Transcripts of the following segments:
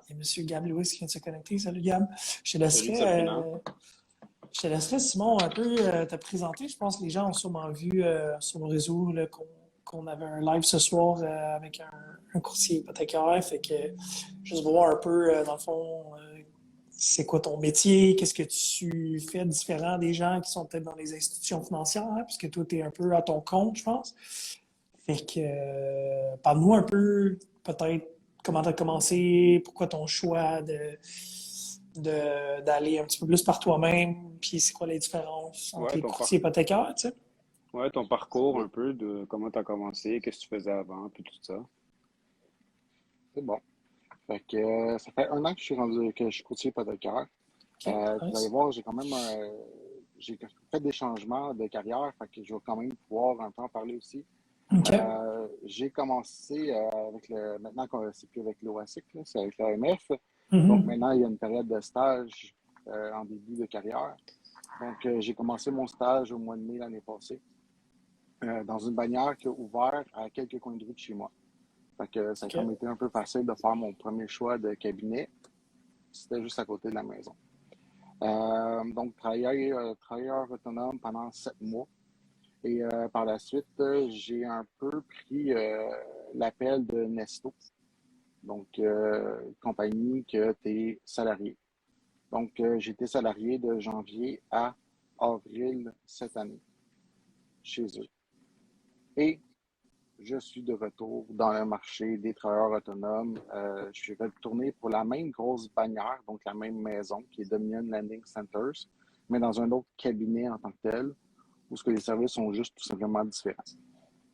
il y a M. Gab Lewis qui vient de se connecter. Salut Gab. Je te Salut laisserai, Sabrina. Simon, un peu te présenter. Je pense que les gens ont sûrement vu sur nos réseaux là, qu'on avait un live ce soir avec un courtier hypothécaire. Fait que juste voir un peu, dans le fond, c'est quoi ton métier, qu'est-ce que tu fais de différent des gens qui sont peut-être dans les institutions financières, hein, puisque toi, tu es un peu à ton compte, je pense. Fait que, parle-nous un peu, peut-être, comment tu as commencé, pourquoi ton choix d'aller un petit peu plus par toi-même, puis c'est quoi les différences entre Ouais, les courtiers hypothécaires, tu sais? ton parcours un peu de comment tu as commencé, qu'est-ce que tu faisais avant, puis tout ça. C'est bon. Fait que, ça fait 1 an que je suis courtier hypothécaire. OK, Vous allez nice. voir, j'ai quand même j'ai fait des changements de carrière, fait que je vais quand même pouvoir un peu en parler aussi. OK. J'ai commencé avec maintenant c'est plus avec l'OASIC, là, c'est avec l'AMF. Donc Mhm. maintenant, il y a une période de stage en début de carrière. Donc j'ai commencé mon stage au mois de mai l'année passée dans une bannière qui a ouvert à quelques coins de rue de chez moi. Fait que ça a comme OK. été un peu facile de faire mon premier choix de cabinet. C'était juste à côté de la maison. Donc, travailleur autonome pendant 7 mois. Et par la suite, j'ai un peu pris l'appel de Nesto, donc compagnie que tu es salarié. Donc, j'ai été salarié de janvier à avril cette année chez eux. Et je suis de retour dans le marché des travailleurs autonomes. Je suis retourné pour la même grosse bannière, donc la même maison, qui est Dominion Landing Centers, mais dans un autre cabinet en tant que tel, où ce que les services sont juste tout simplement différents.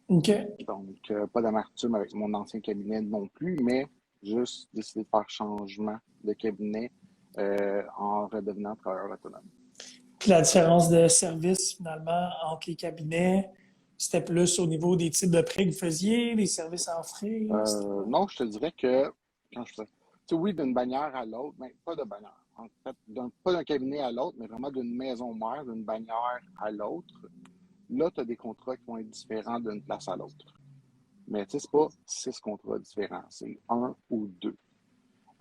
OK. Donc, pas d'amertume avec mon ancien cabinet non plus, mais juste décider de faire changement de cabinet en redevenant travailleur autonome. Puis la différence de service, finalement, entre les cabinets, c'était plus au niveau des types de prêts que vous faisiez, les services à offrir, c'était quoi? Non, je te dirais que quand je fais, tu sais, oui, d'une bannière à l'autre, mais pas de bannière. En fait, pas d'un cabinet à l'autre, mais vraiment d'une maison mère, d'une bannière à l'autre. Là, tu as des contrats qui vont être différents d'une place à l'autre. Mais tu sais, c'est pas 6 contrats différents, c'est un ou deux.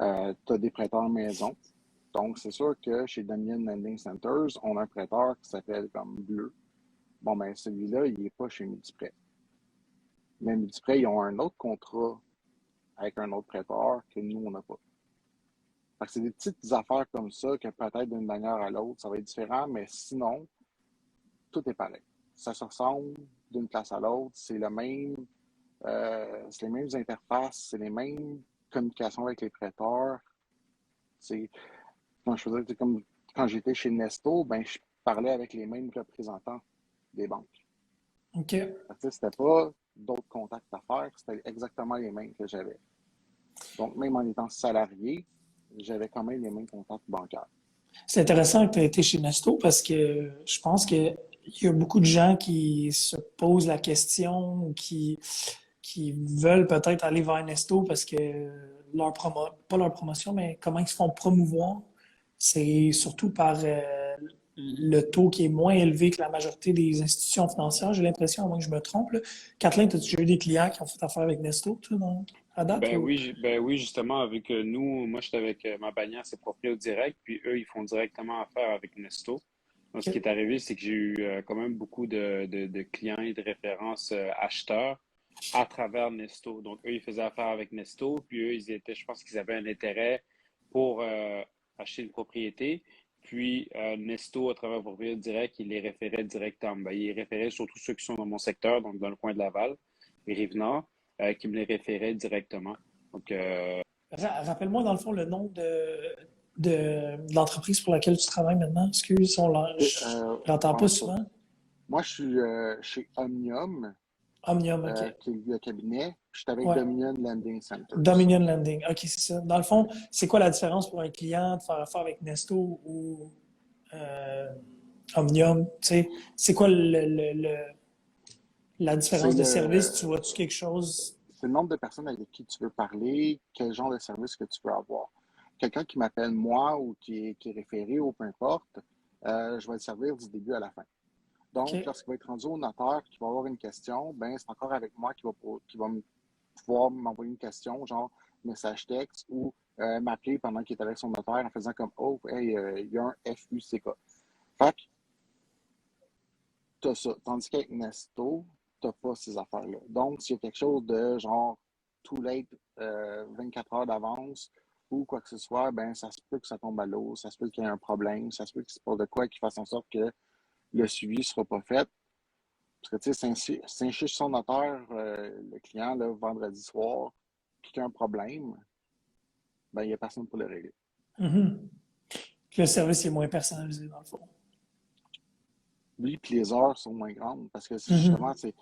Tu as des prêteurs maison. Donc, c'est sûr que chez Dominion Lending Centers, on a un prêteur qui s'appelle comme Bleu. Bon, ben celui-là, il n'est pas chez Multiprêt. Mais Multiprêt, ils ont un autre contrat avec un autre prêteur que nous, on n'a pas. Fait que c'est des petites affaires comme ça que peut-être d'une manière à l'autre, ça va être différent, mais sinon, tout est pareil. Ça se ressemble d'une place à l'autre, c'est c'est les mêmes interfaces, c'est les mêmes communications avec les prêteurs. C'est, quand je faisais, comme quand j'étais chez Nesto, ben, je parlais avec les mêmes représentants des banques. OK. C'était pas d'autres contacts à faire, c'était exactement les mêmes que j'avais. Donc, même en étant salarié, j'avais quand même les mêmes contacts bancaires. C'est intéressant que tu aies été chez Nesto parce que je pense qu'il y a beaucoup de gens qui se posent la question ou qui veulent peut-être aller vers Nesto parce que pas leur promotion, mais comment ils se font promouvoir, c'est surtout par le taux qui est moins élevé que la majorité des institutions financières. J'ai l'impression, à moins que je me trompe, là. Kathleen, as-tu déjà eu des clients qui ont fait affaire avec Nesto, toi, à date? Ou... Ben oui, justement, avec nous, moi j'étais avec ma bannière, c'est Proprio Direct, puis eux, ils font directement affaire avec Nesto. Donc, ce qui OK. est arrivé, c'est que j'ai eu quand même beaucoup de clients et de références acheteurs à travers Nesto. Donc, eux, ils faisaient affaire avec Nesto, puis eux, je pense qu'ils avaient un intérêt pour acheter une propriété. Puis, Nesto, à travers Proprio Direct, ils les référaient directement. Ben, ils référaient surtout ceux qui sont dans mon secteur, donc dans le coin de Laval et Rive-Nord, qui me les référaient directement. Donc, Rappelle-moi, dans le fond, le nom de l'entreprise pour laquelle tu travailles maintenant. Excuse, Et, je l'entends pas en fait, souvent. moi, je suis chez Omnium, Omnium, OK. qui est le cabinet. Je suis avec Ouais. Dominion Landing Centers. Dominion Landing. OK, c'est ça. Dans le fond, c'est quoi la différence pour un client de faire affaire avec Nesto ou euh, Omnium? Tu sais, c'est quoi la C'est différence de service? Tu le, vois-tu quelque chose? c'est le nombre de personnes avec qui tu veux parler, quel genre de service que tu veux avoir. Quelqu'un qui m'appelle moi ou qui est référé ou peu importe, je vais le servir du début à la fin. Donc, OK. lorsqu'il va être rendu au notaire, qui va avoir une question, ben c'est encore avec moi qui va pouvoir m'envoyer une question, genre message texte ou m'appeler pendant qu'il est avec son notaire en faisant comme oh, hey, il y a un FUCK. Fait que t'as ça. Tandis qu'avec Nesto, t'as pas ces affaires-là. Donc, s'il y a quelque chose de genre too late, 24 heures d'avance ou quoi que ce soit, ben ça se peut que ça tombe à l'eau, ça se peut qu'il y ait un problème, ça se peut qu'il se passe de quoi qui fasse en sorte que le suivi ne sera pas fait. Parce que, tu sais, s'inchiche son notaire, le client, là, vendredi soir, puis qu'il y a un problème, ben, il n'y a personne pour le régler. Mhm. Puis le service est moins personnalisé, dans le fond. Lui, puis les heures sont moins grandes parce que justement, Mhm.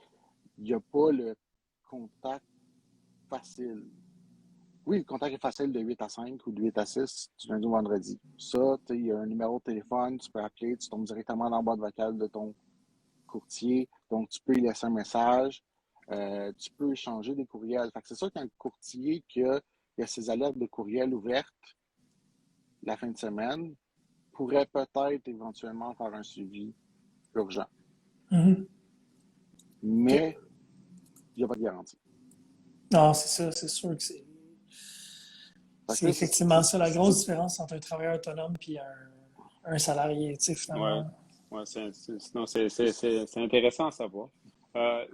il n'y a pas le contact facile. Oui, le contact est facile de 8 à 5 ou de 8 à 6 du lundi au vendredi. Ça, tu sais, il y a un numéro de téléphone, tu peux appeler, tu tombes directement dans la boîte vocale de ton courtier, donc tu peux y laisser un message, tu peux échanger des courriels. Fait que c'est sûr qu'un courtier il a ses alertes de courriel ouvertes la fin de semaine pourrait peut-être éventuellement faire un suivi urgent. Mhm. OK. Mais il n'y a pas de garantie. Non, c'est ça, c'est sûr que Fait c'est que, effectivement ça la grosse différence entre un travailleur autonome et un salarié, tu sais, Ouais, finalement. ouais, non, c'est intéressant à savoir.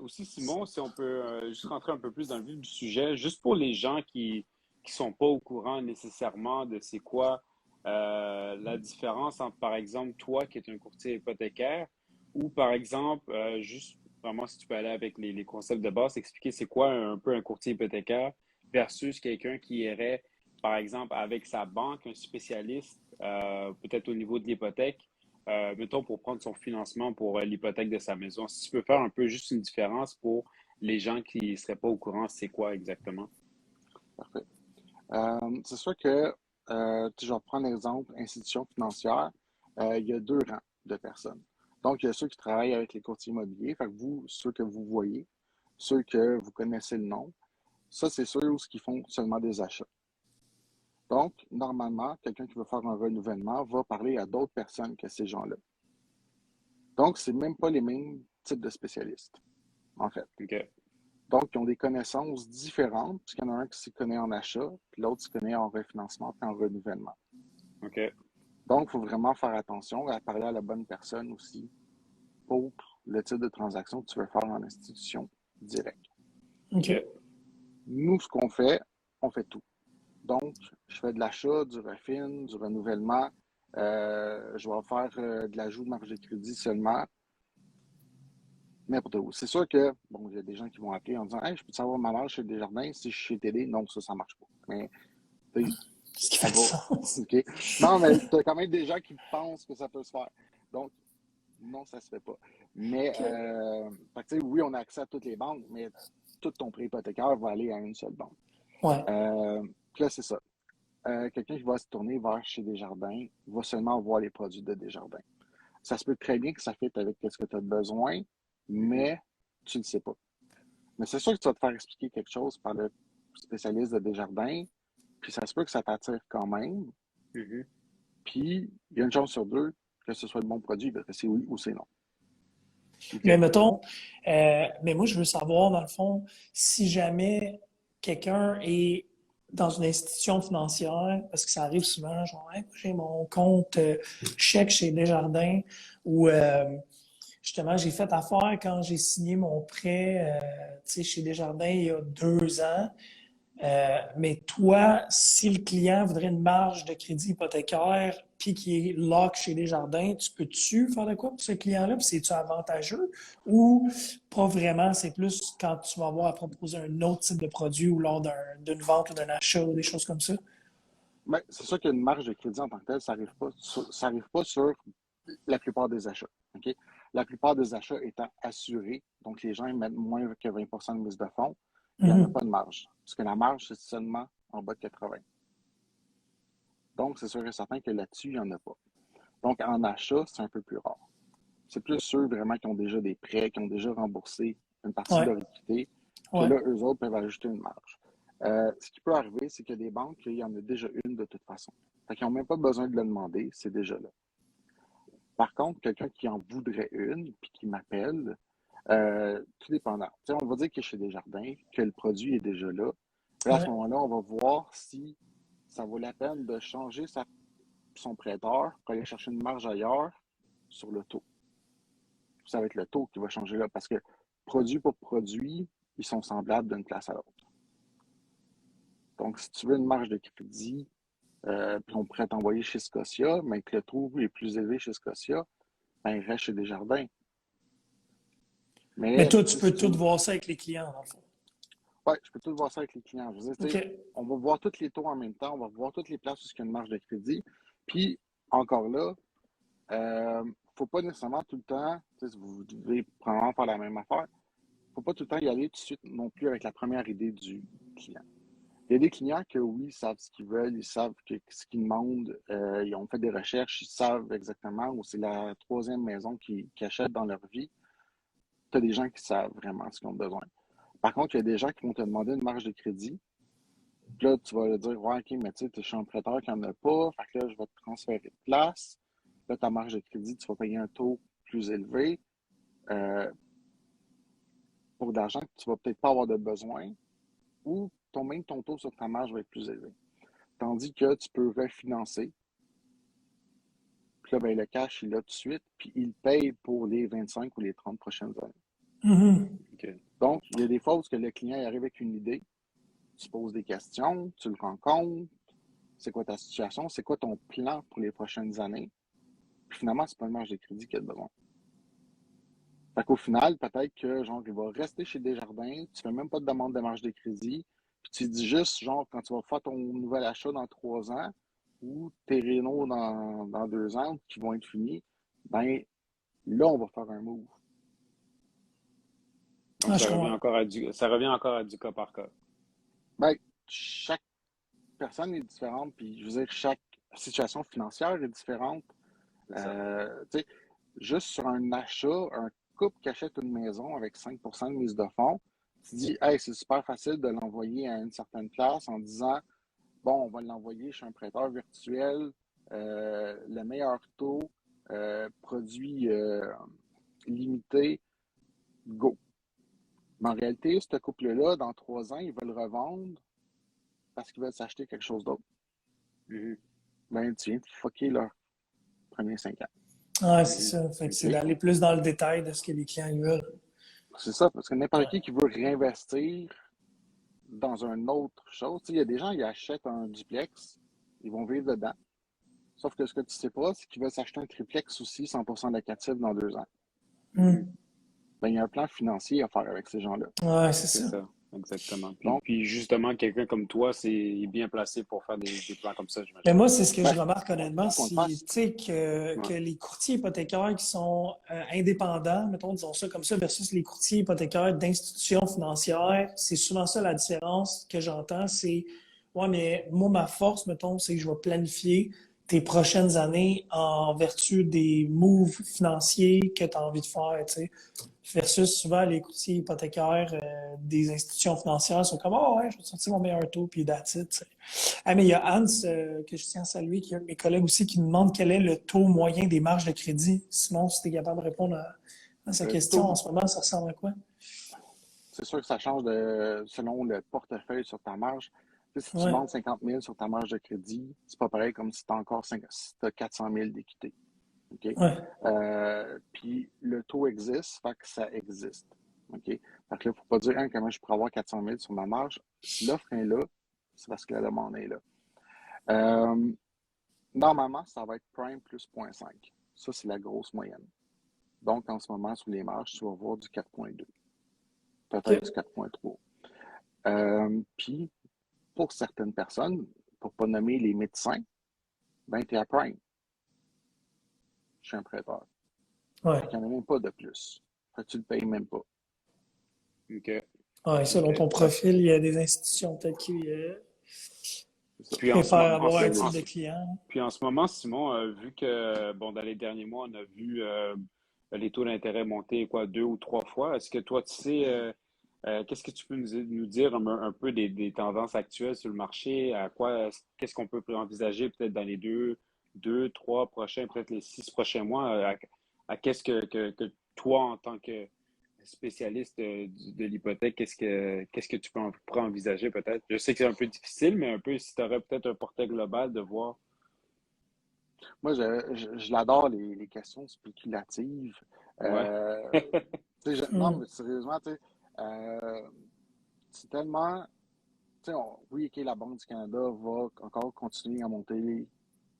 Aussi, Simon, si on peut juste rentrer un peu plus dans le vif du sujet, juste pour les gens qui sont pas au courant nécessairement de c'est quoi la différence entre, par exemple, toi qui es un courtier hypothécaire ou, par exemple, juste vraiment si tu peux aller avec les concepts de base, expliquer c'est quoi un peu un courtier hypothécaire versus quelqu'un qui irait, par exemple, avec sa banque, un spécialiste, peut-être au niveau de l'hypothèque mettons, pour prendre son financement pour l'hypothèque de sa maison. Si tu peux faire un peu juste une différence pour les gens qui ne seraient pas au courant, c'est quoi exactement? parfait. C'est sûr que, je vais prendre l'exemple institution financière, il y a deux rangs de personnes. Donc, il y a ceux qui travaillent avec les courtiers immobiliers, fait que vous, ceux que vous voyez, ceux que vous connaissez le nom, ça, c'est ceux qui font seulement des achats. Donc, normalement, quelqu'un qui veut faire un renouvellement va parler à d'autres personnes que ces gens-là. Donc, c'est même pas les mêmes types de spécialistes, en fait. OK. Donc, ils ont des connaissances différentes, puisqu'il y en a un qui s'y connaît en achat, puis l'autre s'y connaît en refinancement puis en renouvellement. OK. Donc, il faut vraiment faire attention à parler à la bonne personne aussi pour le type de transaction que tu veux faire en institution directe. OK. Nous, ce qu'on fait, on fait tout. Donc, je fais de l'achat, du refin, du renouvellement. Je vais faire de l'ajout de marge de crédit seulement. N'importe où. C'est sûr que, bon, il y a des gens qui vont appeler en disant hey, je peux savoir ma marge chez Desjardins si je suis chez TD? Non, ça ne marche pas. Mais Ce qui ça fait du va. sens. OK? Non, mais tu as quand même des gens qui pensent que ça peut se faire. Donc, non, ça ne se fait pas. Mais, OK. fait que, oui, on a accès à toutes les banques, mais tout ton prêt hypothécaire va aller à une seule banque. Ouais. Puis là, c'est ça. Quelqu'un qui va se tourner vers chez Desjardins va seulement voir les produits de Desjardins. Ça se peut très bien que ça fitte avec ce que tu as besoin, Mhm. mais tu ne le sais pas. Mais c'est sûr que tu vas te faire expliquer quelque chose par le spécialiste de Desjardins, puis ça se peut que ça t'attire quand même, Mhm. puis il y a une chance sur deux que ce soit le bon produit, que c'est oui ou c'est non. Mais OK. mettons, mais moi, je veux savoir, dans le fond, si jamais quelqu'un est dans une institution financière, parce que ça arrive souvent, genre, hey, moi, j'ai mon compte chèque chez Desjardins, ou justement, j'ai fait affaire quand j'ai signé mon prêt tu sais, chez Desjardins il y a 2 ans. Mais toi, si le client voudrait une marge de crédit hypothécaire puis qui est lock chez Desjardins, tu peux-tu faire de quoi pour ce client-là? Puis c'est-tu avantageux ou pas vraiment? C'est plus quand tu vas avoir à proposer un autre type de produit ou lors d'une vente ou d'un achat ou des choses comme ça? Mais c'est sûr qu'une marge de crédit en tant que telle, ça arrive pas sur la plupart des achats. OK? La plupart des achats étant assurés, donc les gens ils mettent moins que 20 de mise de fonds, il n'y en a Mhm. pas de marge. Parce que la marge, c'est seulement en bas de 80. Donc, c'est sûr et certain que là-dessus, il n'y en a pas. Donc, en achat, c'est un peu plus rare. C'est plus ceux vraiment qui ont déjà des prêts, qui ont déjà remboursé une partie de Ouais, leur équité, que ouais. là, eux autres peuvent ajouter une marge. Ce qui peut arriver, c'est qu'il y a des banques, il y en a déjà une de toute façon. Fait qu'ils n'ont même pas besoin de le demander, c'est déjà là. Par contre, quelqu'un qui en voudrait une, puis qui m'appelle, tout dépendant. Tu sais, on va dire que chez Desjardins, que le produit est déjà là. Puis à ce Ouais. moment-là, on va voir si ça vaut la peine de changer son prêteur pour aller chercher une marge ailleurs sur le taux. Ça va être le taux qui va changer là parce que produit pour produit, ils sont semblables d'une place à l'autre. Donc, si tu veux une marge de crédit, puis on pourrait t'envoyer chez Scotia, mais que le taux est plus élevé chez Scotia, ben, il reste chez Desjardins. Mais Mais toi, tu peux tout voir ça avec les clients, dans le fond. ouais, je peux tout voir ça avec les clients. Je veux dire, OK. on va voir tous les taux en même temps, on va voir toutes les places où il y a une marge de crédit. Puis, encore là, faut pas nécessairement tout le temps, vous devez probablement faire la même affaire, faut pas tout le temps y aller tout de suite non plus avec la première idée du client. Il y a des clients que oui, ils savent ce qu'ils veulent, ils savent ce qu'ils demandent, ils ont fait des recherches, ils savent exactement, ou c'est la troisième maison qu'ils achètent dans leur vie. Tu as des gens qui savent vraiment ce qu'ils ont besoin. Par contre, il y a des gens qui vont te demander une marge de crédit. Puis là, tu vas leur dire, ouais, OK, mais tu sais, je suis un prêteur qui n'en a pas, fait que là, je vais te transférer de place. Là, ta marge de crédit, tu vas payer un taux plus élevé pour de l'argent que tu vas peut-être pas avoir de besoin, ou même ton taux sur ta marge va être plus élevé. Tandis que tu peux refinancer. Puis là, ben, le cash, il est là tout de suite, puis il paye pour les 25 ou les 30 prochaines années. Mhm. OK. Donc, il y a des fois où le client arrive avec une idée, tu poses des questions, tu le rencontres, c'est quoi ta situation, c'est quoi ton plan pour les prochaines années. Puis finalement, c'est pas une marge de crédit qu'il a besoin. Fait qu'au final, peut-être que, genre, il va rester chez Desjardins, tu fais même pas de demande de marge de crédit, puis tu dis juste, genre, quand tu vas faire ton nouvel achat dans 3 ans, ou tes rénaux dans 2 ans, qui vont être finis, ben là, on va faire un move. Donc, Ah, je comprends. ça revient encore à du cas par cas. Ben, chaque personne est différente, puis je veux dire, chaque situation financière est différente. C'est ça. Tu sais, juste sur un achat, un couple qui achète une maison avec 5% de mise de fonds, tu dis, hey, c'est super facile de l'envoyer à une certaine place en disant, bon, on va l'envoyer chez un prêteur virtuel, le meilleur taux, produit limité, go. Mais en réalité, ce couple-là, dans 3 ans, ils veulent revendre parce qu'ils veulent s'acheter quelque chose d'autre. Mhm. Ben, tu viens de fucker leurs premiers 5 ans. Ouais, c'est Mhm. ça. Fait que c'est OK? d'aller plus dans le détail de ce que les clients ils veulent. C'est ça, parce que n'importe Ouais. qui veut réinvestir dans une autre chose, il y a des gens qui achètent un duplex, ils vont vivre dedans. Sauf que ce que tu sais pas, c'est qu'ils veulent s'acheter un triplex aussi, 100% locatif dans 2 ans. Mhm. Hmm. Ben, il y a un plan financier à faire avec ces gens-là. Ouais, c'est C'est ça. ça, exactement. Donc, Puis justement, quelqu'un comme toi, c'est bien placé pour faire des plans comme ça, Mais j'imagine. moi, c'est ce que je ben, remarque honnêtement, faut qu'on le si fasse. tu sais que Ouais. les courtiers hypothécaires qui sont indépendants, mettons, disons ça comme ça, versus les courtiers hypothécaires d'institutions financières, c'est souvent ça la différence que j'entends, c'est ouais, mais moi, ma force, mettons, c'est que je vais planifier tes prochaines années en vertu des moves financiers que tu as envie de faire, tu sais. Versus souvent les courtiers hypothécaires des institutions financières sont comme oh ouais, je vais sortir mon meilleur taux, puis that's it, tu sais. Ah, mais il y a Hans, que je tiens à saluer, qui est un de mes collègues aussi, qui me demande quel est le taux moyen des marges de crédit. Sinon, si tu es capable de répondre à sa Le question en taux, ce moment, ça ressemble à quoi? c'est sûr que ça change selon le portefeuille sur ta marge. Tu sais, si tu Ouais. demandes 50 000 sur ta marge de crédit, c'est pas pareil comme si tu as encore si as 400 000 d'équité. OK? Ouais. Puis le taux existe, fait que ça existe. OK? Fait que là, faut pas dire, hein, comment je pourrais avoir 400 000 sur ma marge. Si l'offre est là, c'est parce que la demande est là. Euh, Normalement, ça va être prime plus 0,5. Ça, c'est la grosse moyenne. Donc, en ce moment, sur les marges, tu vas voir du 4,2, peut-être du OK. 4,3. Puis, pour certaines personnes, pour ne pas nommer les médecins, ben, tu es à prime. Je suis un prêteur. Ouais. Fait qu'il n'y en a même pas de plus. Fait que tu ne le payes même pas. OK. Ouais, selon OK. ton Fait que profil, il y a des institutions peut-être qui c'est ça. Puis en ce préfèrent moment, avoir un type de client. puis en ce moment, Simon, vu que bon, dans les derniers mois, on a vu les taux d'intérêt monter quoi, 2 ou 3 fois, est-ce que toi, tu sais, qu'est-ce que tu peux nous dire un peu des tendances actuelles sur le marché, qu'est-ce qu'on peut envisager peut-être dans les trois prochains, peut-être les 6 prochains mois, à qu'est-ce que toi, en tant spécialiste de l'hypothèque, qu'est-ce que tu pourrais envisager peut-être? Je sais que c'est un peu difficile, mais un peu si tu aurais peut-être un portrait global de voir. Moi, je l'adore, les questions spéculatives. Ouais. Non, Hum. mais sérieusement, euh, c'est tellement. Oui, OK, la Banque du Canada va encore continuer à monter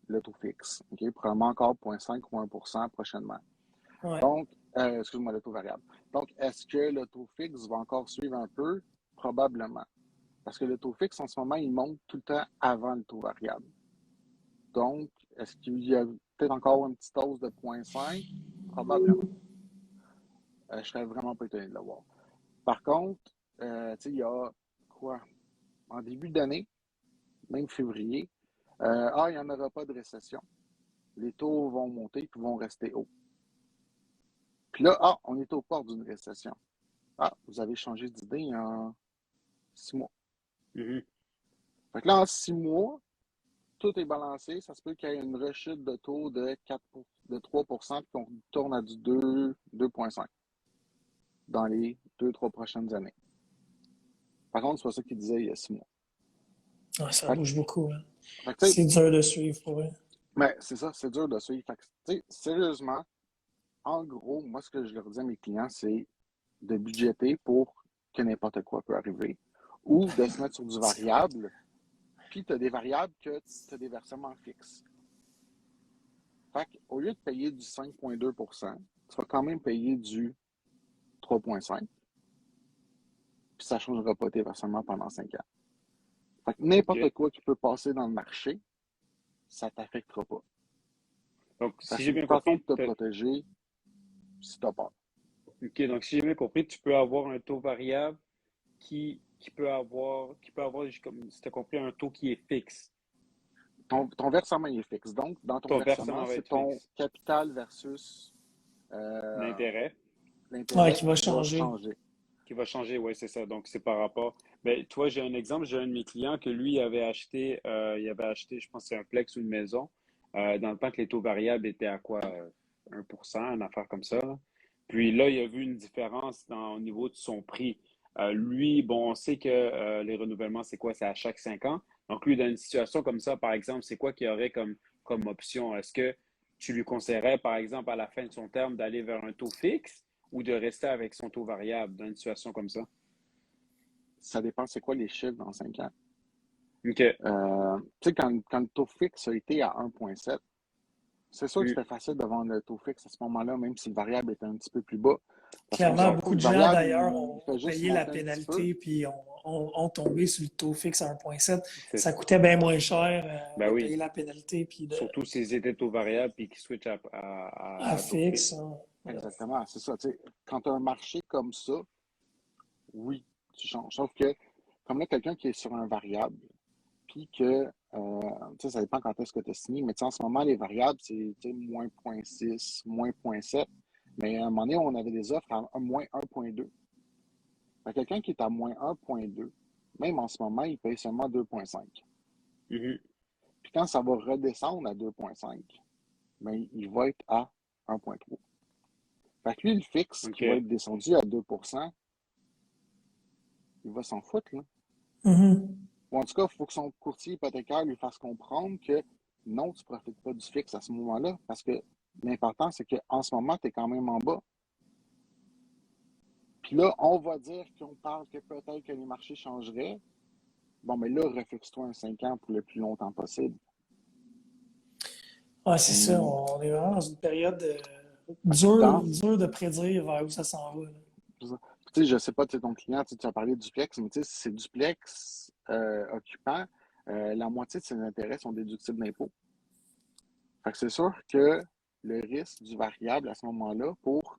le taux fixe. OK? Probablement encore 0,5 ou 1 prochainement. Ouais. Donc, excuse-moi, le taux variable. Donc, est-ce que le taux fixe va encore suivre un peu? Probablement. Parce que le taux fixe, en ce moment, il monte tout le temps avant le taux variable. Donc, est-ce qu'il y a peut-être encore une petite hausse de 0,5? Probablement. Je ne serais vraiment pas étonné de le voir. Par contre, il y a quoi? En début d'année, même février, il n'y en aura pas de récession. Les taux vont monter puis vont rester hauts. Puis là, on est aux portes d'une récession. Vous avez changé d'idée en 6 mois. Mhm. Fait que là, en 6 mois, tout est balancé. Ça se peut qu'il y ait une rechute de taux de 3 puis qu'on retourne à du 2,5 dans les 2, 3 prochaines années. Par contre, c'est pas ça qu'il disait il y a 6 mois. Ouais, ça Fait que, bouge beaucoup, hein. fait que, C'est dur de suivre pour eux. mais c'est ça, c'est dur de suivre. Fait que, sérieusement, en gros, moi, ce que je leur dis à mes clients, c'est de budgéter pour que n'importe quoi peut arriver ou de se mettre sur du variable, puis tu as des variables que tu as des versements fixes. Fait qu'au lieu de payer du 5,2 tu vas quand même payer du 3,5 puis ça ne changera pas tes versements pendant 5 ans. Fait que n'importe OK. quoi qui peut passer dans le marché, ça ne t'affectera pas. Donc, Fait que si c'est j'ai une bien façon compris, de te protéger si tu as peur. OK, donc si j'ai bien compris, tu peux avoir un taux variable qui peut avoir, comme si tu as compris, un taux qui est fixe. Ton versement est fixe. Donc, dans ton Ton versement, versement va c'est être ton fixe. capital versus euh, L'intérêt Ouais, l'intérêt qui va qui va changer. changer. qui va changer, oui, c'est ça. Donc, c'est par rapport. Ben, toi, j'ai un exemple. J'ai un de mes clients que lui il avait acheté, je pense, que c'est un plex ou une maison, dans le temps que les taux variables étaient à quoi? 1%, une affaire comme ça, là. Puis là, il a vu une différence au niveau de son prix. Lui, bon, on sait que les renouvellements, c'est quoi? C'est à chaque 5 ans. Donc, lui, dans une situation comme ça, par exemple, c'est quoi qu'il y aurait comme option? Est-ce que tu lui conseillerais, par exemple, à la fin de son terme, d'aller vers un taux fixe ou de rester avec son taux variable dans une situation comme ça? Ça dépend c'est quoi les chiffres dans 5 ans. OK. Tu sais, quand le taux fixe a été à 1,7, c'est sûr que Mm. c'était facile de vendre le taux fixe à ce moment-là, même si le variable était un petit peu plus bas. Parce qu'on Clairement, s'en fout, beaucoup le de gens, variable, d'ailleurs, il ont fait juste payé la monter un petit peu. pénalité puis ont tombé sur le taux fixe à 1,7. C'est Ça ça. coûtait bien moins cher Ben de oui. payer la pénalité puis Surtout s'ils étaient taux variable puis qu'ils switchent à à taux fixe, fixe. hein. Exactement, c'est ça. Tu sais, quand tu as un marché comme ça, oui, tu changes. Sauf que, comme là, quelqu'un qui est sur un variable, puis que, tu sais, ça dépend quand est-ce que tu as signé, mais tu sais, en ce moment, les variables, c'est tu sais, moins 0,6, moins 0,7. Mais à un moment donné, on avait des offres à moins 1,2. Fait que quelqu'un qui est à moins 1,2, même en ce moment, il paye seulement 2,5. Mhm. Puis quand ça va redescendre à 2,5, ben, il va être à 1,3. Fait que lui, le fixe qui va OK. être descendu à 2%, il va s'en foutre, là. Mhm. Ou en tout cas, il faut que son courtier hypothécaire lui fasse comprendre que non, tu ne profites pas du fixe à ce moment-là, parce que l'important, c'est qu'en ce moment, tu es quand même en bas. Puis là, on va dire qu'on parle que peut-être que les marchés changeraient. Bon, mais là, refixe-toi un 5 ans pour le plus longtemps possible. Ouais, c'est ça. Puis, On est vraiment dans une période dans, dure de prédire vers où ça s'en va, là. tu sais, je sais pas, tu sais, ton client, tu as parlé du flex, mais tu sais, si c'est du flex occupant, la moitié de ses intérêts sont déductibles d'impôts. Fait que c'est sûr que le risque du variable à ce moment-là, pour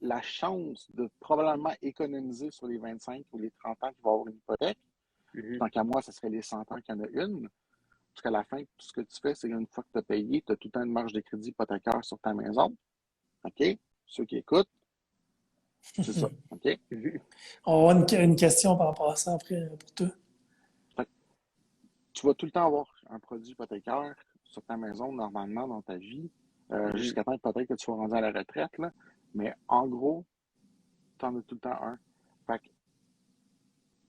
la chance de probablement économiser sur les 25 ou les 30 ans qu'il va avoir une hypothèque, puis Mhm. tant qu'à moi, ce serait les 100 ans qu'il y en a une, parce qu'à la fin, tout ce que tu fais, c'est qu'une fois que tu as payé, tu as tout le temps une marge de crédit hypothécaire sur ta maison. OK? Ceux qui écoutent, c'est ça. OK? Mhm. On va avoir une question par rapport à ça après pour toi. Fait que tu vas tout le temps avoir un produit hypothécaire sur ta maison normalement dans ta vie, Mhm. jusqu'à temps peut-être que tu sois rendu à la retraite. Là. Mais en gros, t'en as tout le temps un. Fait que,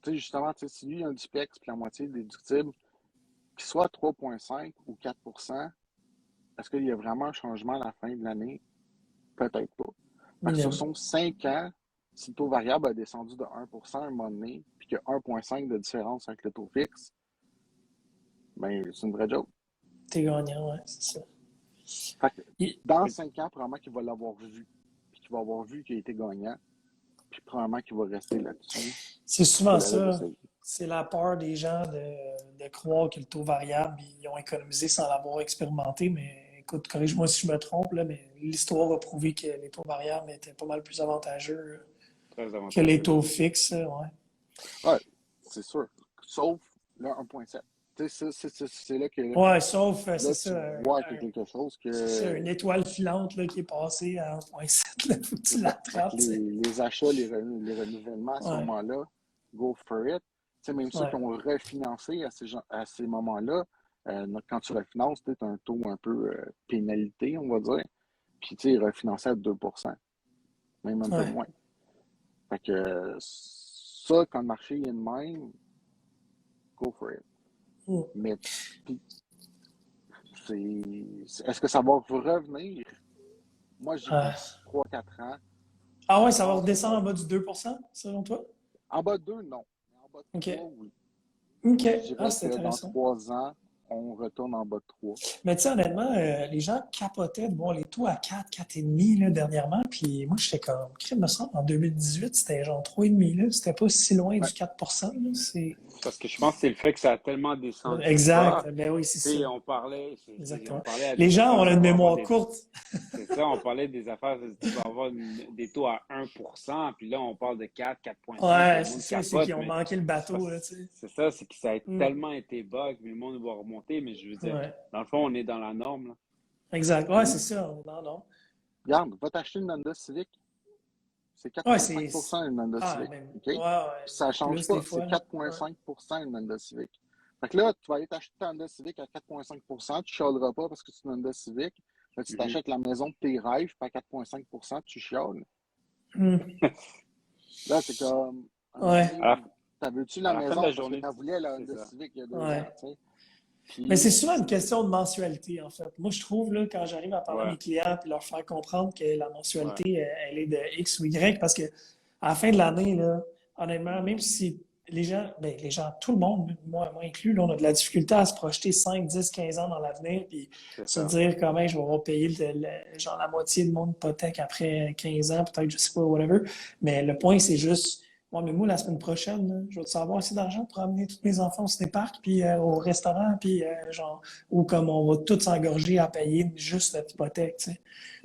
tu sais, justement, tu sais, si lui, il a un Dupex puis la moitié déductible, qu'il soit 3,5 ou 4 est-ce qu'il y a vraiment un changement à la fin de l'année? Peut-être pas. Fait que sur Non. son 5 ans, si le taux variable a descendu de 1 à un moment donné, puis qu'il y a 1,5 de différence avec le taux fixe, ben, c'est une vraie joke. T'es gagnant, ouais, c'est ça. Fait que Et- dans 5 ans, probablement qu'il va l'avoir vu, puis qu'il va avoir vu qu'il a été gagnant, puis probablement qu'il va rester là-dessus C'est pour souvent le reste de ça. sa vie. C'est la peur des gens de croire que le taux variable, ils ont économisé sans l'avoir expérimenté. Mais écoute, corrige-moi si je me trompe, là, mais l'histoire a prouvé que les taux variables étaient pas mal plus avantageux Très que les avantageux. taux fixes. Ouais. Ouais, c'est sûr. Sauf le 1,7. Tu sais, c'est là que Ouais, sauf, c'est là, tu ça, vois qu'il y a quelque chose c'est ça, que une étoile filante là, qui est passée à 1,7. Là, faut que c'est tu ça. Fait que l'attrapes, tu sais. les achats, les renouvellements à ce Ouais, moment-là, go for it. Tu sais, même ceux qui ouais, ont refinancé à ces moments-là, quand tu refinances, tu as un taux un peu pénalité, on va dire. Puis, tu sais, ils refinançaient à 2 même un peu ouais. moins. Fait que ça, quand le marché est de même, go for it. Mm. Mais puis, est-ce que ça va revenir? Moi, j'y Ouais. d'ici 3 4 ans. Ah Je ouais, ça va pense redescendre pas. en bas du 2%, selon toi? En bas de 2, non. Mais en bas de OK. 3, oui. OK. Je Ah, dirais c'est que dans intéressant. 3 ans, on retourne en bas de 3. Mais tu sais, honnêtement, les gens capotaient de voir les taux à 4, 4,5 là, dernièrement. Puis moi, j'étais comme, crime me semble, en 2018, c'était genre 3,5 là. C'était pas si loin Ouais. du 4%. Là. C'est Parce que je pense que c'est le fait que ça a tellement descendu exact. bas. Ben oui, c'est Tu sais, ça. on Exactement. parlait à Les des gens ont affaires, tu une vas avoir mémoire des, courte. c'est ça, on parlait des affaires, tu vas avoir des taux à 1%, puis là, on parle de 4, 4,5, puis Ouais, le c'est monde ça, c'est capote, qu'ils ont mais manqué le c'est bateau, là, parce- tu sais. c'est ça, c'est que ça a Hmm. tellement été bas que le monde va remonter, mais je veux dire, Ouais, dans le fond, on est dans la norme, là. exact. Ouais, c'est Puis, ça. Non, non. regarde, va t'acheter une Honda Civic. C'est Ouais, 4,5 une Honda ah, Civic. même. OK? Ouais, Puis ouais, ça ne change plus des pas. C'est fois, là. Ouais. 4,5 une Honda Civic. Fait que là, tu vas aller t'acheter ta Honda Civic à 4,5 tu ne chialeras pas parce que c'est une Honda Civic. Là, tu Mhm. t'achètes la maison de tes rêves, puis à 4,5 tu chiales. Hmm. Là, c'est comme, à un moment Ouais, donné, À la, t'avais-tu à la la fin de la maison parce que journée, tu voulais la c'est Honda ça. Civic il y a 2 ans, ouais. tu sais? Mais c'est Puis, souvent une question de mensualité, en fait. Moi, je trouve, là, quand j'arrive à parler à Ouais, mes clients et leur faire comprendre que la ouais, mensualité, elle est de X ou Y, parce que à la fin de l'année, là, honnêtement, même si les gens, tout le monde, moi inclus, là, on a de la difficulté à se projeter 5, 10, 15 ans dans l'avenir, puis c'est se ça. dire comment je vais avoir payé genre la moitié de mon hypothèque après 15 ans, peut-être, je sais pas, whatever. Mais le point, c'est juste, ouais, mais moi, la semaine prochaine, là, je vais savoir assez d'argent pour amener tous mes enfants au cinéparc, puis au restaurant, puis genre, ou comme on va tous s'engorger à payer juste notre hypothèque, tu sais.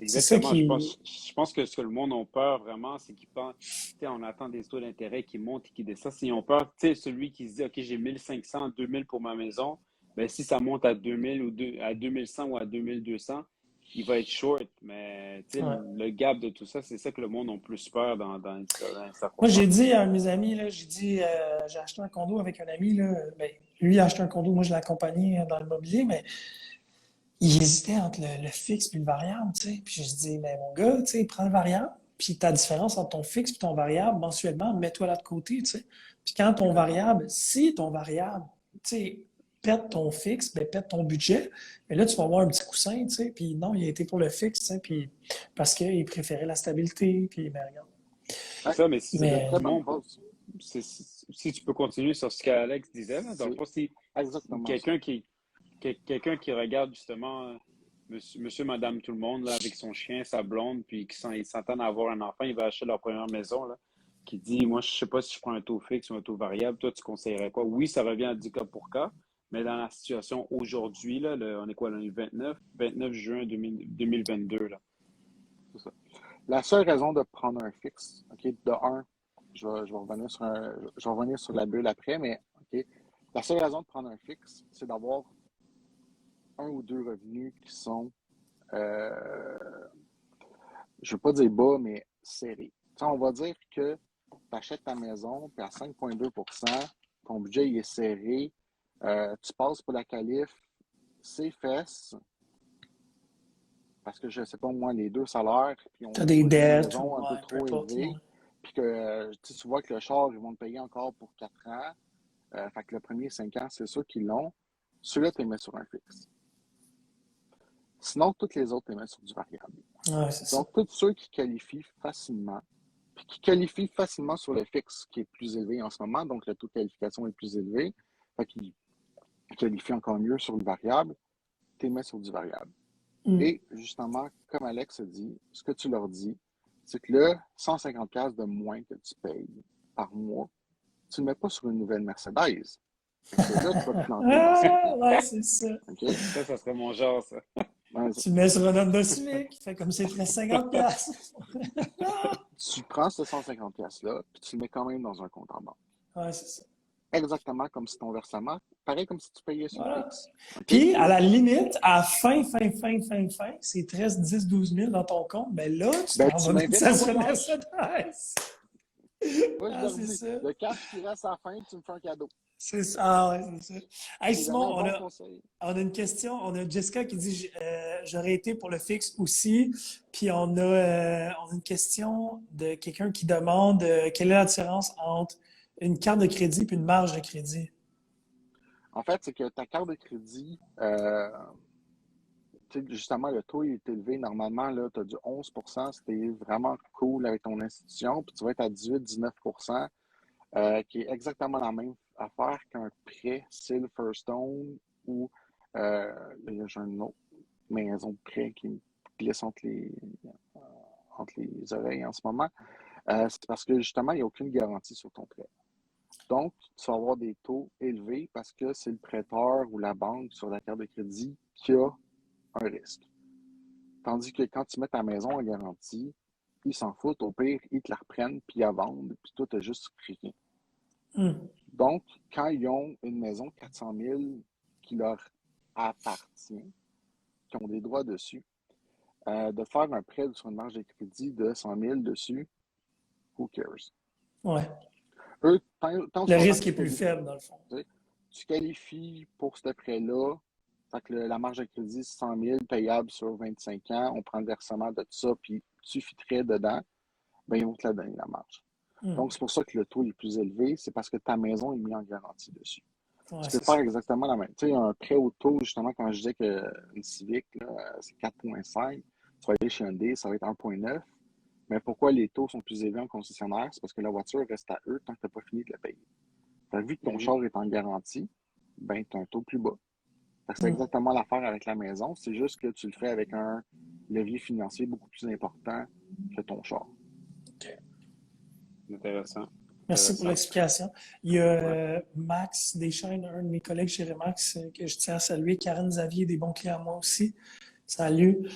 C'est ça Exactement. qui... Je pense que ce que le monde a peur vraiment, c'est qu'ils pensent, tu sais, on attend des taux d'intérêt qui montent et qui descendent. S'ils ont peur, tu sais, celui qui se dit, OK, j'ai 1500, 2000 pour ma maison, ben, si ça monte à 2000 à 2100 ou à 2200, il va être short. Mais, tu sais, Ouais. le gap de tout ça, c'est ça que le monde a plus peur dans les Moi, j'ai circonstances. dit à un de mes amis, là, j'ai dit, j'ai acheté un condo avec un ami, là, ben, lui a acheté un condo, moi je l'ai accompagné dans l'immobilier, mais il hésitait entre le fixe et le variable, tu sais. Puis je dis, mais mon gars, tu sais, prends le variable, puis ta différence entre ton fixe et ton variable, mensuellement, mets-toi là de côté, tu sais. Puis quand ton Exactement. variable, si ton variable, tu sais, pète ton fixe, ben pète ton budget, mais là, tu vas avoir un petit coussin, tu sais. Puis non, il a été pour le fixe, tu sais, puis parce qu'il préférait la stabilité, puis ben regarde. C'est ça, mais c'est de très bonnes Simon, causes. si tu peux continuer sur ce qu'Alex disait, là, dans le C'est fond, si exactement ça. quelqu'un qui regarde justement monsieur, madame, tout le monde là, avec son chien, sa blonde, puis ils s'entendent à avoir un enfant, il va acheter leur première maison, là, qui dit, moi, je sais pas si je prends un taux fixe ou un taux variable, toi, tu conseillerais quoi? Oui, ça revient à du cas pour cas, mais dans la situation aujourd'hui, là, on est quoi, le 29 juin 2022, là. C'est ça. La seule raison de prendre un fixe, OK, de un, je vais je vais revenir sur la bulle après, mais OK, la seule raison de prendre un fixe, c'est d'avoir un ou deux revenus qui sont, euh, je ne veux pas dire bas, mais serrés. Tu sais, on va dire que tu achètes ta maison, puis à 5,2 ton budget il est serré, tu passes pour la qualif, c'est fesses, parce que je ne sais pas moi, les deux salaires, puis on T'as a des choisi une dettes maison ou, un peu ouais, peu trop importe, ouais. élevée, puis que tu vois que le char, ils vont te payer encore pour 4 ans. Fait que le premier 5 ans, c'est sûr qu'ils l'ont. Ceux-là, tu les mets sur un fixe. Sinon, toutes les autres, tu les mets sur du variable. Ouais, c'est ça. Donc, tous ceux qui qualifient facilement, puis qui qualifient facilement sur le fixe qui est plus élevé en ce moment, donc le taux de qualification est plus élevé, fait qu'ils qualifient encore mieux sur le variable, tu les mets sur du variable. Et justement, comme Alex a dit, ce que tu leur dis, c'est que le 150$ de moins que tu payes par mois, tu ne le mets pas sur une nouvelle Mercedes. Fait que là, tu vas te planter dans cette Ah, ligne. ouais, c'est ça. OK? Ça serait mon genre, ça. Ben, Tu le mets sur un Honda Civic, fait comme c'est ferait 50$. tu prends ce 150$-là, puis tu le mets quand même dans un compte en banque. Ouais, c'est ça. Exactement comme si ton versement, pareil comme si tu payais sur le Voilà. fixe. OK? Puis, à la limite, à fin, s'il te reste 10, 12 000 dans ton compte, ben là, tu Ben, t'en tu vas mettre ça l'investis en sur voyage. Mercedes. Moi, je Ah, leur c'est dis, ça. le cash qui reste à la fin, tu me fais un cadeau. C'est ça. Ah, ouais, c'est ça. Hey, C'est jamais Simon, un bon conseil. on a une question. On a Jessica qui dit j'aurais été pour le fixe aussi. Puis on a une question de quelqu'un qui demande quelle est la différence entre une carte de crédit et une marge de crédit. En fait, c'est que ta carte de crédit, justement, le taux est élevé. Normalement, tu as du 11%, c'était vraiment cool avec ton institution. Puis tu vas être à 18-19%, qui est exactement la même affaire qu'un prêt Silverstone ou j'ai une autre maison de prêt qui me glisse entre les oreilles en ce moment. C'est parce que justement, il n'y a aucune garantie sur ton prêt. Donc, tu vas avoir des taux élevés parce que c'est le prêteur ou la banque sur la carte de crédit qui a un risque. Tandis que quand tu mets ta maison en garantie, ils s'en foutent. Au pire, ils te la reprennent puis ils la vendent, puis toi, tu n'as juste rien. Donc, quand ils ont une maison de 400 000 qui leur appartient, qui ont des droits dessus, de faire un prêt sur une marge de crédit de 100 000 dessus, who cares? Ouais. Eux, tant Le longtemps risque que est plus faible, dans le fond. tu qualifies pour ce prêt-là, fait que la marge de crédit, c'est 100 000 payable sur 25 ans, on prend le versement de tout ça, puis tu fitterais dedans, ben ils vont te la donner, la marge. Donc, c'est pour ça que le taux est plus élevé, c'est parce que ta maison est mise en garantie dessus. Ouais, Tu peux c'est faire ça. exactement la même. Tu sais, un prêt auto, justement, quand je disais qu'une Civic, là, c'est 4,5, tu vas aller chez Hyundai, ça va être 1,9. Mais pourquoi les taux sont plus élevés en concessionnaire? C'est parce que la voiture reste à eux tant que tu n'as pas fini de la payer. Vu que ton char est en garantie, ben, tu as un taux plus bas. C'est exactement l'affaire avec la maison. C'est juste que tu le fais avec un levier financier beaucoup plus important que ton char. Intéressant. Merci pour Intéressant. l'explication. Il y a Max Deschaines, un de mes collègues chez Remax, que je tiens à saluer. Karen Xavier, des bons clients à moi aussi. Salut.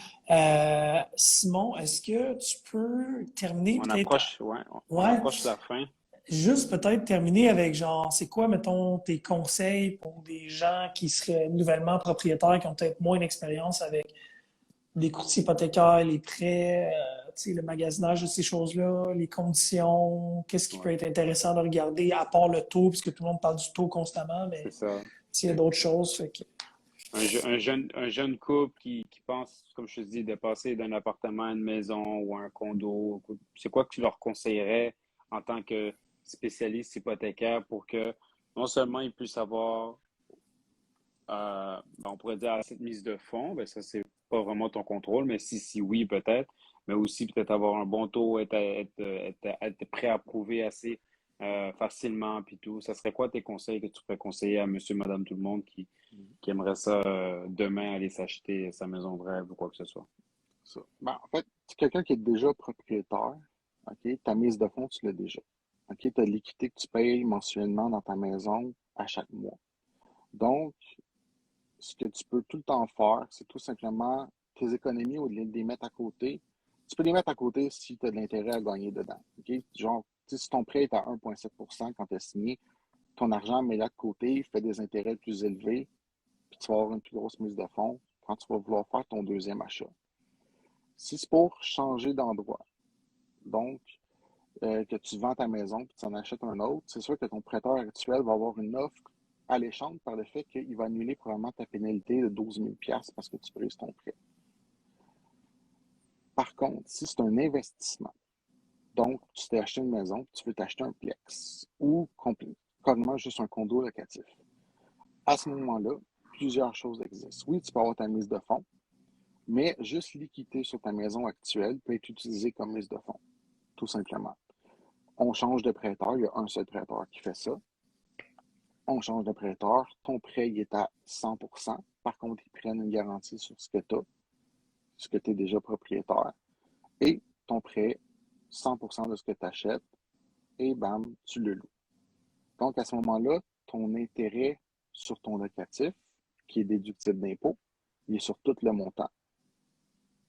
Simon, est-ce que tu peux terminer On peut-être approche, on approche la fin. juste peut-être terminer avec genre, c'est quoi, mettons, tes conseils pour des gens qui seraient nouvellement propriétaires, qui ont peut-être moins d'expérience avec les courtiers hypothécaires, les prêts, le magasinage de ces choses-là, les conditions, qu'est-ce qui peut être intéressant de regarder, à part le taux, puisque tout le monde parle du taux constamment, mais C'est ça. il y a d'autres choses. Fait que... Un jeune couple qui pense, comme je te dis, de passer d'un appartement à une maison ou à un condo, c'est quoi que tu leur conseillerais en tant que spécialiste hypothécaire pour que non seulement ils puissent avoir, on pourrait dire, cette mise de fonds, ben ça, c'est pas vraiment ton contrôle, mais si oui, peut-être, mais aussi peut-être avoir un bon taux, être prêt à prouver assez facilement, puis tout. Ça serait quoi tes conseils que tu pourrais conseiller à monsieur, madame, tout le monde qui aimerait ça demain aller s'acheter sa maison de rêve ou quoi que ce soit? Ça. Ben, en fait, c'est quelqu'un qui est déjà propriétaire. OK? Ta mise de fonds, tu l'as déjà. OK? Tu as l'équité que tu payes mensuellement dans ta maison à chaque mois. Donc, ce que tu peux tout le temps faire, c'est tout simplement tes économies, au lieu de les mettre à côté, tu peux les mettre à côté si tu as de l'intérêt à gagner dedans. OK? Genre, si ton prêt est à 1,7% quand tu as signé, ton argent, mets-le de côté, fais des intérêts plus élevés, puis tu vas avoir une plus grosse mise de fonds quand tu vas vouloir faire ton deuxième achat. Si c'est pour changer d'endroit, donc que tu vends ta maison puis tu en achètes un autre, c'est sûr que ton prêteur actuel va avoir une offre alléchante par le fait qu'il va annuler probablement ta pénalité de 12 000 $ parce que tu brises ton prêt. Par contre, si c'est un investissement, Donc, tu t'es acheté une maison, tu veux t'acheter un plex ou carrément juste un condo locatif. À ce moment-là, plusieurs choses existent. Oui, tu peux avoir ta mise de fonds, mais juste l'équité sur ta maison actuelle peut être utilisée comme mise de fonds, tout simplement. On change de prêteur, il y a un seul prêteur qui fait ça. On change de prêteur, ton prêt il est à 100%. Par contre, ils prennent une garantie sur ce que tu as, ce que tu es déjà propriétaire. Et ton prêt, 100% de ce que tu achètes, et bam, tu le loues. Donc, à ce moment-là, ton intérêt sur ton locatif, qui est déductible d'impôt, il est sur tout le montant.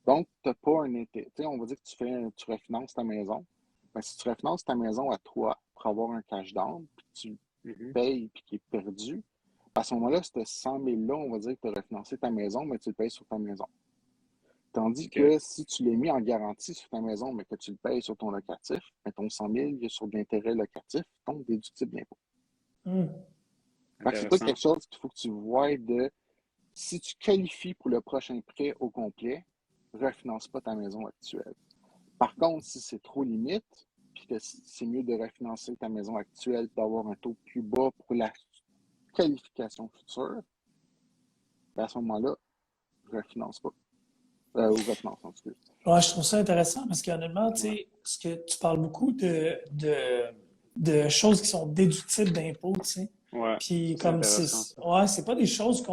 Donc, tu n'as pas un intérêt. Tu sais, on va dire que tu refinances ta maison. Ben, si tu refinances ta maison à toi pour avoir un cash down, puis tu payes, puis qui est perdu, à ce moment-là, ce 100 000-là, on va dire que tu as refinancé ta maison, mais tu le payes sur ta maison. Tandis que si tu l'as mis en garantie sur ta maison, mais que tu le payes sur ton locatif, ben, ton 100 000 il est sur de l'intérêt locatif, donc déductible d'impôt. C'est pas quelque chose qu'il faut que tu vois de si tu qualifies pour le prochain prêt au complet, refinance pas ta maison actuelle. Par contre, si c'est trop limite, puis que c'est mieux de refinancer ta maison actuelle d'avoir un taux plus bas pour la qualification future, ben à ce moment-là, refinance pas. Ou refinance, en tout cas. Ouais, je trouve ça intéressant parce qu'honnêtement, tu sais, ce que tu parles beaucoup de choses qui sont déductibles d'impôts, tu sais. Ouais, Puis c'est comme intéressant, ça. ouais, c'est pas des choses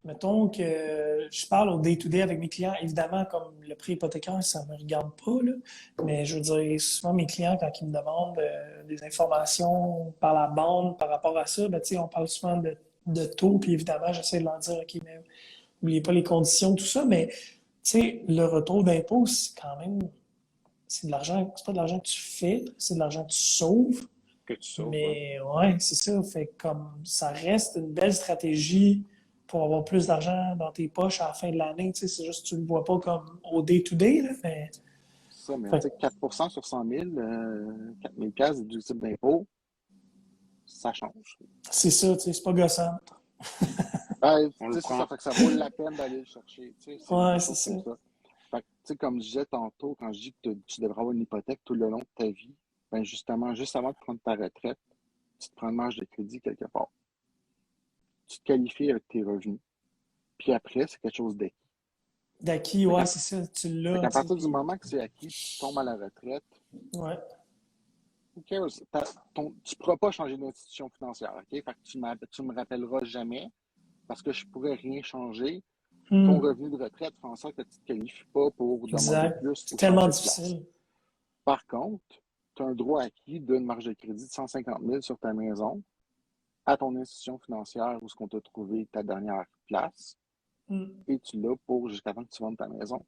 mettons que je parle au day-to-day avec mes clients, évidemment, comme le prix hypothécaire, ça me regarde pas, là. Mais je veux dire, souvent mes clients, quand ils me demandent des informations par la bande par rapport à ça, ben, tu sais, on parle souvent de taux, puis évidemment, j'essaie de leur dire, OK, mais n'oubliez pas les conditions, tout ça, mais tu sais, le retour d'impôt, c'est quand même, c'est de l'argent, c'est pas de l'argent que tu fais, c'est de l'argent que tu sauves. Que tu sauves, hein. Mais ouais, c'est ça. Fait que comme ça reste une belle stratégie pour avoir plus d'argent dans tes poches à la fin de l'année. Tu sais, c'est juste que tu ne le vois pas comme au day-to-day, là, mais Ça, mais tu fait sais, 4% sur 100 000, 4 000 déductible d'impôt, ça change. c'est ça, tu sais, c'est pas gossant. Ben, On tu le sais, c'est ça, prend. fait que ça vaut la peine d'aller le chercher. Tu sais, c'est Ouais, des c'est choses ça. comme ça. Fait que, tu sais, comme je disais tantôt, quand je dis que tu devrais avoir une hypothèque tout le long de ta vie, ben justement, juste avant de prendre ta retraite, tu te prends une marge de crédit quelque part. Tu te qualifies avec tes revenus. Puis après, c'est quelque chose d'acquis. D'acquis, Fait ouais, qu'à c'est ça, tu fait l'as, qu'à tu sais, partir du puis moment que c'est acquis, puis tu tombes à la retraite, ouais. who cares? Tu ne pourras pas changer d'institution financière, OK? Fait que tu me rappelleras jamais parce que je ne pourrais rien changer. Ton Hmm, revenu de retraite fait en sorte que tu ne te qualifies pas pour demander exact. plus C'est ou tellement changer de place. difficile. Par contre, tu as un droit acquis d'une marge de crédit de 150 000 sur ta maison à ton institution financière où ce qu'on t'a trouvé ta dernière place Hmm. et tu l'as pour jusqu'à temps que tu vendes ta maison.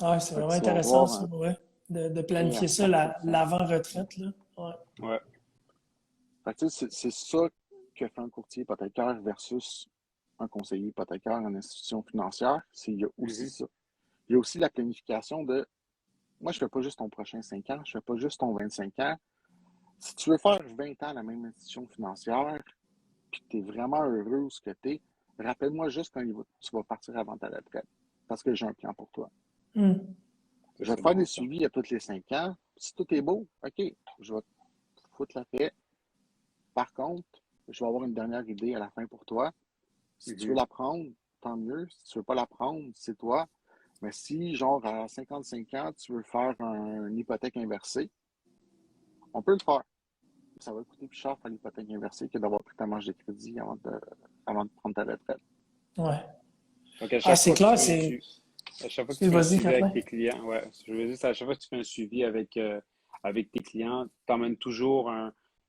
Ouais, c'est Fait que vraiment tu vas intéressant, avoir ça, un ouais. De prêt à planifier ça, 100%. l'avant-retraite, là. Ouais. Ouais. Fait que, c'est ça que fait un courtier hypothécaire versus un conseiller hypothécaire en institution financière. Il y a aussi Mhm. ça. Il y a aussi la planification de moi, je ne fais pas juste ton prochain 5 ans, je ne fais pas juste ton 25 ans. Si tu veux faire 20 ans à la même institution financière, puis que tu es vraiment heureux où ce que tu es, rappelle-moi juste quand tu vas partir avant ta retraite, parce que j'ai un plan pour toi. Hmm. Ça, Je vais c'est te faire bon, des ça. suivis à tous les 5 ans. Si tout est beau, OK, je vais te foutre la paix. Par contre, je vais avoir une dernière idée à la fin pour toi. Si tu veux Mhm. la prendre, tant mieux. Si tu veux pas la prendre, c'est toi. Mais si, genre, à 55 ans, tu veux faire une hypothèque inversée, on peut le faire. Ça va coûter plus cher faire l'hypothèque inversée que d'avoir pris ta marge de crédit avant de prendre ta retraite. Ouais. Donc, à Ah, chaque c'est fois que tu clair, fais un c'est. suivi, à chaque fois que tu Excuse, fais un vas-y, suivi avec Quentin. tes clients, ouais, je veux dire, à chaque fois que tu fais un suivi avec tes clients, tu emmènes toujours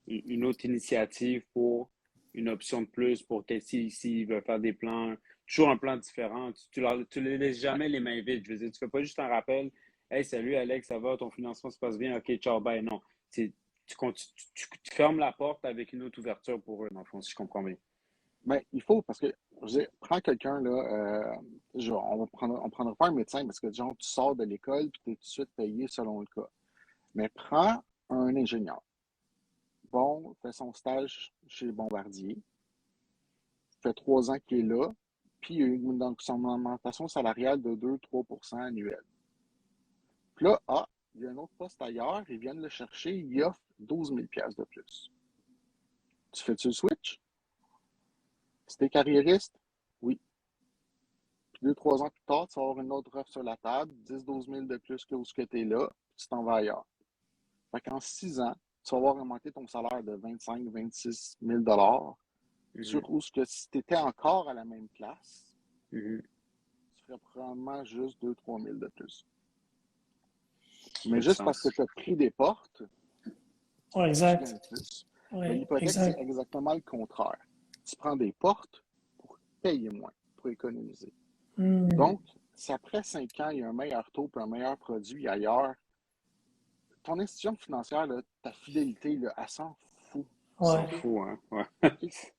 une autre initiative pour une option de plus pour s'ils veulent faire des plans, toujours un plan différent. Tu les laisses Ouais. jamais les mains vides. Je veux dire, tu fais pas juste un rappel. Hey, salut Alex, ça va, ton financement se passe bien, ok, ciao, bye. Non. Tu fermes la porte avec une autre ouverture pour eux, dans le fond, si je comprends bien. Ben, il faut, parce que, je veux dire, prends quelqu'un, là, on prendra pas un médecin parce que, genre, tu sors de l'école puis tu es tout de suite payé selon le cas. Mais prends un ingénieur. Bon, fait son stage chez Bombardier, fait 3 ans qu'il est là, puis il a eu son augmentation salariale de 2-3% annuel. Puis là, il y a un autre poste ailleurs, ils viennent le chercher, ils offrent 12 000 $ de plus. Tu fais-tu le switch? Si t'es carriériste, oui. Puis 2-3 ans plus tard, tu vas avoir une autre offre sur la table, 10-12 000 de plus que où ce que tu es là, puis tu t'en vas ailleurs. Fait qu'en 6 ans, tu vas avoir augmenté ton salaire de 25-26 000 sur où ce que si tu étais encore à la même place, tu ferais probablement juste 2-3 000 de plus. Mais juste parce que tu as pris des portes, Ouais, tu exact. gagnes plus. Ouais, Mais l'hypothèque, c'est exact. exactement le contraire. Tu prends des portes pour payer moins, pour économiser. Donc, si après 5 ans, il y a un meilleur taux et un meilleur produit ailleurs, ton institution financière, là, ta fidélité, là, elle s'en fout. S'en Ouais. fout, hein? Ouais.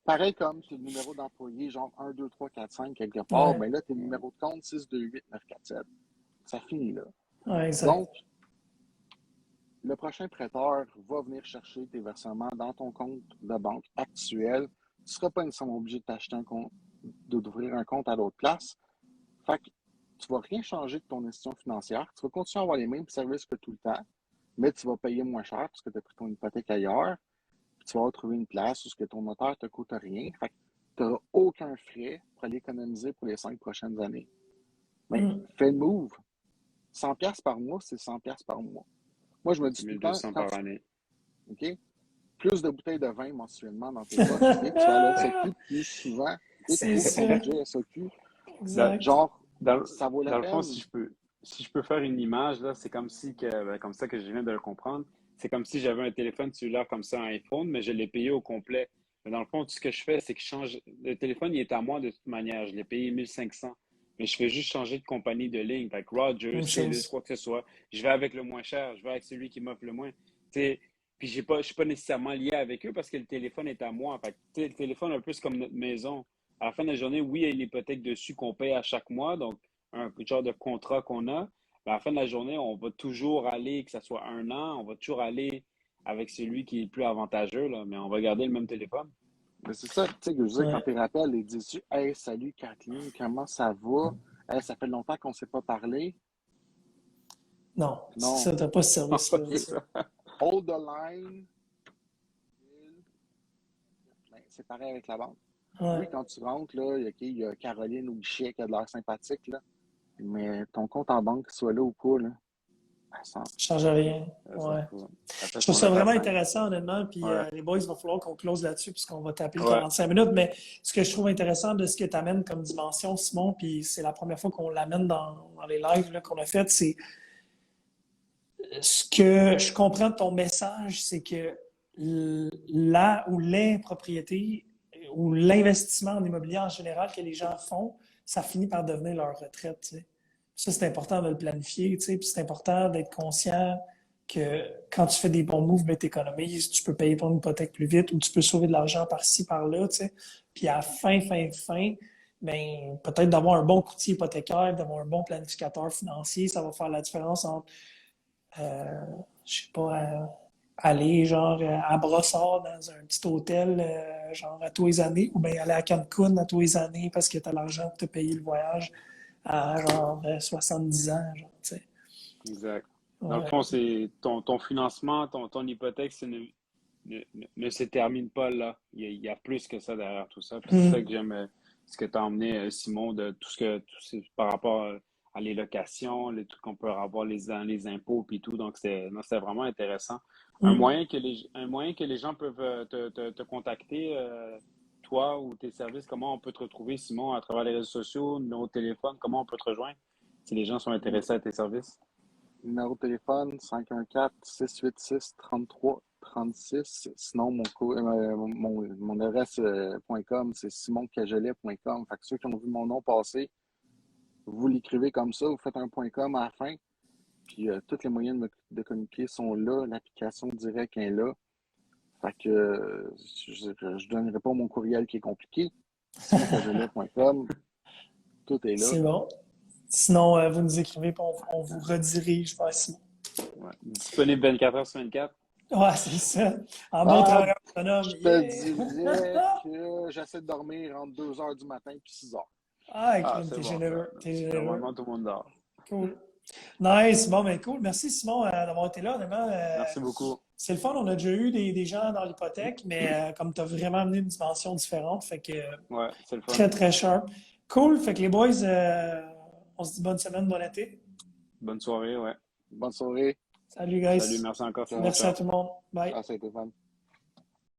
Pareil comme tes numéros d'employés, genre 1, 2, 3, 4, 5, quelque part, Ouais. ben là, tes numéros de compte 6, 2, 8, 9, 4, 7. Ça finit là. Ouais, exact. Donc, le prochain prêteur va venir chercher tes versements dans ton compte de banque actuel. Tu ne seras pas nécessairement obligé de t'acheter un compte, d'ouvrir un compte à l'autre place. Fait que tu ne vas rien changer de ton institution financière. Tu vas continuer à avoir les mêmes services que tout le temps, mais tu vas payer moins cher parce que tu as pris ton hypothèque ailleurs. Puis tu vas trouver une place où ce que ton notaire ne te coûte rien. Fait que tu n'auras aucun frais pour aller économiser pour les 5 prochaines années. Mais fais le move. 100$ par mois, c'est 100$ par mois. Moi, je me dis tout le temps, 1200 par année. OK? Plus de bouteilles de vin mensuellement dans tes poches, OK? Tu vas à la SAQ plus souvent, et tu C'est ouvres ton ça. budget SAQ. Exact. Genre, Dans, ça vaut la dans le fond, peine. si je peux faire une image, là, c'est comme si comme ça que je viens de le comprendre. C'est comme si j'avais un téléphone cellulaire comme ça, un iPhone, mais je l'ai payé au complet. Mais dans le fond, tout ce que je fais, c'est que je change. Le téléphone, il est à moi de toute manière. Je l'ai payé 1500. Mais je fais juste changer de compagnie de ligne. Fait que Rogers, Même TELUS, chose. quoi que ce soit. Je vais avec le moins cher. Je vais avec celui qui m'offre le moins. T'sais, puis je suis pas nécessairement lié avec eux parce que le téléphone est à moi. Fait que, le téléphone, un peu, c'est comme notre maison. À la fin de la journée, oui, il y a une hypothèque dessus qu'on paye à chaque mois. Donc, un genre de contrat qu'on a. Mais à la fin de la journée, on va toujours aller, que ce soit 1 an, on va toujours aller avec celui qui est le plus avantageux, là, mais on va garder le même téléphone. Mais c'est ça, tu sais, que je veux dire, quand Ouais. tu rappelles, ils disent Hey, salut Kathleen, comment ça va? Hey, ça fait longtemps qu'on ne s'est pas parlé. Non, c'est Non. ça, t'as pas ce service-là. C'est ça. Hold the line. Ben, c'est pareil avec la banque. Ouais. Oui, quand tu rentres, là, il y a Caroline ou Guichet qui a de l'air sympathique, là, mais ton compte en banque, qu'il soit là ou pas, là, ça Ça change rien. Ça Ouais. fout. Ça fait Je trouve son ça vraiment affaire. intéressant, honnêtement. Puis Ouais. les boys, il va falloir qu'on close là-dessus puisqu'on va taper le Ouais. 45 minutes. Mais ce que je trouve intéressant de ce que tu amènes comme dimension, Simon, puis c'est la première fois qu'on l'amène dans les lives là, qu'on a fait, c'est ce que je comprends de ton message, c'est que là où les propriétés ou l'investissement en immobilier en général que les gens font, ça finit par devenir leur retraite. Tu sais. Ça, c'est important de le planifier, tu sais, puis c'est important d'être conscient que quand tu fais des bons moves, ben, tu économises, tu peux payer ton hypothèque plus vite ou tu peux sauver de l'argent par-ci, par-là, tu sais. Puis à la fin, ben, peut-être d'avoir un bon courtier hypothécaire, d'avoir un bon planificateur financier, ça va faire la différence entre euh, je sais pas, aller genre à Brossard dans un petit hôtel genre à tous les années ou bien aller à Cancun à tous les années parce que tu as l'argent pour te payer le voyage à genre 70 ans, genre, tu sais. Exact. Dans le Ouais. fond, c'est ton financement, ton hypothèque, ne se termine pas là. Il y a plus que ça derrière tout ça. Puis c'est ça que j'aime, ce que tu as emmené, Simon, de par rapport à les locations, les trucs qu'on peut avoir, les impôts, puis tout. Donc, non, c'était vraiment intéressant. Un moyen que les gens peuvent te contacter, toi ou tes services, comment on peut te retrouver, Simon, à travers les réseaux sociaux, numéro de téléphone, comment on peut te rejoindre si les gens sont intéressés à tes services? Numéro de téléphone 514-686-3336. Sinon, mon adresse .com, c'est simoncagelet.com. Fait que ceux qui ont vu mon nom passer, vous l'écrivez comme ça, vous faites un .com à la fin. Puis tous les moyens de communiquer sont là. L'application directe est là. Fait que je ne donnerai pas mon courriel qui est compliqué. simoncagelet.com. Tout est là. C'est bon. Sinon, vous nous écrivez et on vous redirige vers Simon. Ouais. Disponible 24 heures sur 24. Ouais, c'est ça. En bon travailleur autonome. Je te dirais que j'essaie de dormir entre 2 heures du matin et 6 heures. Ah, Ah, crime, c'est t'es bon, ça. généreux. T'es généreux. Normalement, tout le monde dort. Cool. Nice. Bon, ben cool. Merci, Simon, d'avoir été là. Honnêtement, Merci beaucoup. c'est le fun. On a déjà eu des gens dans l'hypothèque, mais comme tu as vraiment amené une dimension différente, fait que Ouais, c'est le fun. très, très sharp. Cool. Fait que les boys, on se dit bonne semaine, bon été. Bonne soirée, ouais. Bonne soirée. Salut, Salut, guys. merci encore, Simon. Ciao. Merci à Ciao. tout le monde. Bye. Ah, ça a été fun.